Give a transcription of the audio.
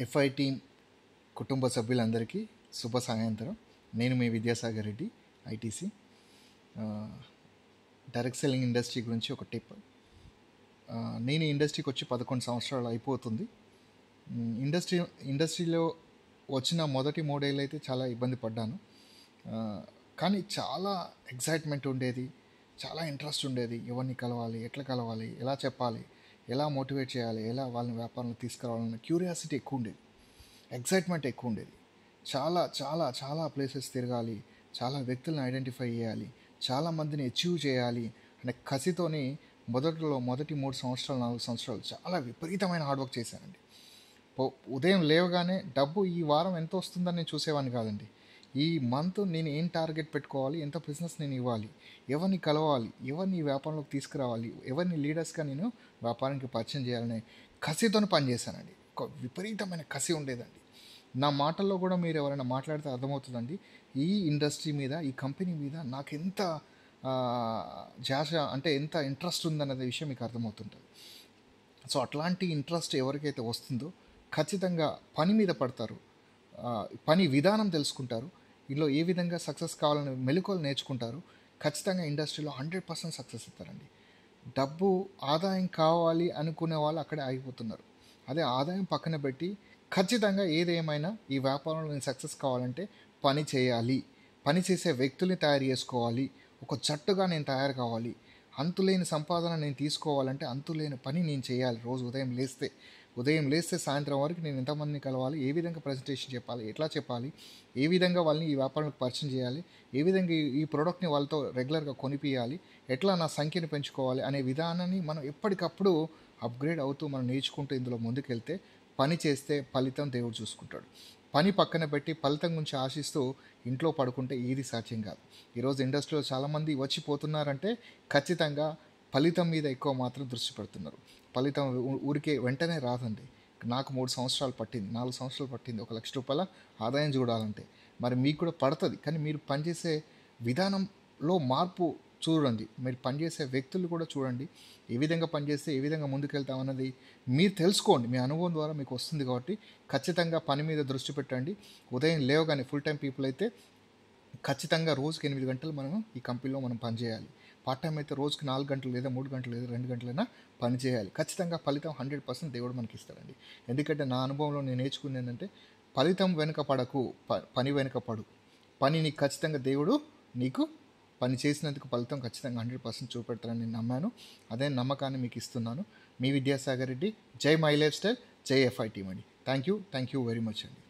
F i team కుటుంబ సభ్యులందరికీ శుభ సాయంత్రం. నేను మీ Vidyasagar Reddy, ITC. Direct selling industry గురించి ఒక టిప్. నేను ఈ ఇండస్ట్రీకి వచ్చి 11 సంవత్సరాలు అయిపోతుంది. ఇండస్ట్రీలో వచ్చిన మొదటి 3 ఏళ్ళు అయితే చాలా ఇబ్బంది పడ్డాను. కానీ చాలా ఎక్సైట్మెంట్ ఉండేది, చాలా ఇంట్రెస్ట్ ఉండేది. ఎవరిని కలవాలి, ఎట్లా కలవాలి, ఎలా చెప్పాలి, ఎలా మోటివేట్ చేయాలి, ఎలా వాళ్ళని వ్యాపారంలో తీసుకురావాలన్న క్యూరియాసిటీ ఎక్కువ ఉండేది, ఎక్సైట్మెంట్ ఎక్కువ ఉండేది. చాలా చాలా చాలా ప్లేసెస్ తిరగాలి, చాలా వ్యక్తులను ఐడెంటిఫై చేయాలి, చాలామందిని అచీవ్ చేయాలి అనే కసితోని మొదటి 3 సంవత్సరాలు 4 సంవత్సరాలు చాలా విపరీతమైన హార్డ్వర్క్ చేశానండి. ఉదయం లేవగానే డబ్బు ఈ వారం ఎంత వస్తుందని నేను చూసేవాడిని కాదండి. ఈ మంత్ నేను ఏం టార్గెట్ పెట్టుకోవాలి, ఎంత బిజినెస్ నేను ఇవ్వాలి, ఎవరిని కలవాలి, ఎవరిని ఈ వ్యాపారంలోకి తీసుకురావాలి, ఎవరిని లీడర్స్గా నేను వ్యాపారానికి పరిచయం చేయాలనే కసితో పనిచేశానండి. ఒక విపరీతమైన కసి ఉండేదండి. నా మాటల్లో కూడా మీరు ఎవరైనా మాట్లాడితే అర్థమవుతుందండి, ఈ ఇండస్ట్రీ మీద, ఈ కంపెనీ మీద నాకు ఎంత ధ్యాస, అంటే ఎంత ఇంట్రెస్ట్ ఉందన్నది విషయం మీకు అర్థమవుతుంటుంది. సో అట్లాంటి ఇంట్రెస్ట్ ఎవరికైతే వస్తుందో ఖచ్చితంగా పని మీద పడతారు, పని విధానం తెలుసుకుంటారు, ఇందులో ఏ విధంగా సక్సెస్ కావాలని మెలకువలు నేర్చుకుంటారు. ఖచ్చితంగా ఇండస్ట్రీలో 100% సక్సెస్ ఇస్తారండి. డబ్బు ఆదాయం కావాలి అనుకునే వాళ్ళు అక్కడే ఆగిపోతున్నారు. అదే ఆదాయం పక్కన పెట్టి ఖచ్చితంగా ఏదేమైనా ఈ వ్యాపారంలో నేను సక్సెస్ కావాలంటే పని చేయాలి, పని చేసే వ్యక్తుల్ని తయారు చేసుకోవాలి, ఒక జట్టుగా నేను తయారు కావాలి, అంతులేని సంపాదన నేను తీసుకోవాలంటే అంతులేని పని నేను చేయాలి. రోజు ఉదయం లేస్తే సాయంత్రం వరకు నేను ఎంతమందిని కలవాలి, ఏ విధంగా ప్రజెంటేషన్ చెప్పాలి, ఎట్లా చెప్పాలి, ఏ విధంగా వాళ్ళని ఈ వ్యాపారానికి పరిచయం చేయాలి, ఏ విధంగా ఈ ప్రోడక్ట్ని వాళ్ళతో రెగ్యులర్గా కొనిపించాలి, ఎట్లా నా సంఖ్యను పెంచుకోవాలి అనే విధానాన్ని మనం ఎప్పటికప్పుడు అప్గ్రేడ్ అవుతూ మనం నేర్చుకుంటూ ఇందులో ముందుకెళ్తే, పని చేస్తే ఫలితం దేవుడు చూసుకుంటాడు. పని పక్కన పెట్టి ఫలితం గురించి ఆశిస్తూ ఇంట్లో పడుకుంటే ఏది సాధ్యం కాదు. ఈరోజు ఇండస్ట్రీలో చాలామంది వచ్చిపోతున్నారంటే ఖచ్చితంగా ఫలితం మీద ఎక్కువ మాత్రం దృష్టి పెడుతున్నారు. ఫలితం ఊరికే వెంటనే రాదండి. నాకు 3 సంవత్సరాలు పట్టింది, 4 సంవత్సరాలు పట్టింది ₹1,00,000 ఆదాయం చూడాలంటే. మరి మీకు కూడా పడుతుంది, కానీ మీరు పనిచేసే విధానంలో మార్పు చూడండి, మీరు పనిచేసే వ్యక్తులు కూడా చూడండి, ఏ విధంగా పనిచేస్తే ఏ విధంగా ముందుకెళ్తామన్నది మీరు తెలుసుకోండి. మీ అనుభవం ద్వారా మీకు వస్తుంది కాబట్టి ఖచ్చితంగా పని మీద దృష్టి పెట్టండి. ఉదయం లేవగానే ఫుల్ టైం పీపుల్ అయితే ఖచ్చితంగా రోజుకి 8 గంటలు మనం ఈ కంపెనీలో మనం పనిచేయాలి. పార్ట్ టైం అయితే రోజుకి 4 గంటలు లేదా 3 గంటలు లేదా 2 గంటలైనా పని చేయాలి. ఖచ్చితంగా ఫలితం 100% దేవుడు మనకి ఇస్తాడండి. ఎందుకంటే నా అనుభవంలో నేను నేర్చుకుంది ఏంటంటే, ఫలితం వెనుక పడకు, పని వెనుక పడు. పని నీకు ఖచ్చితంగా దేవుడు నీకు పని చేసినందుకు ఫలితం ఖచ్చితంగా 100% చూపెడతానని నేను నమ్మాను. అదే నమ్మకాన్ని మీకు ఇస్తున్నాను. మీ విద్యాసాగర్ రెడ్డి. జై మై లైఫ్ స్టైల్, జై ఎఫ్ఐ టీమ్ అండి. థ్యాంక్ యూ వెరీ మచ్ అండి.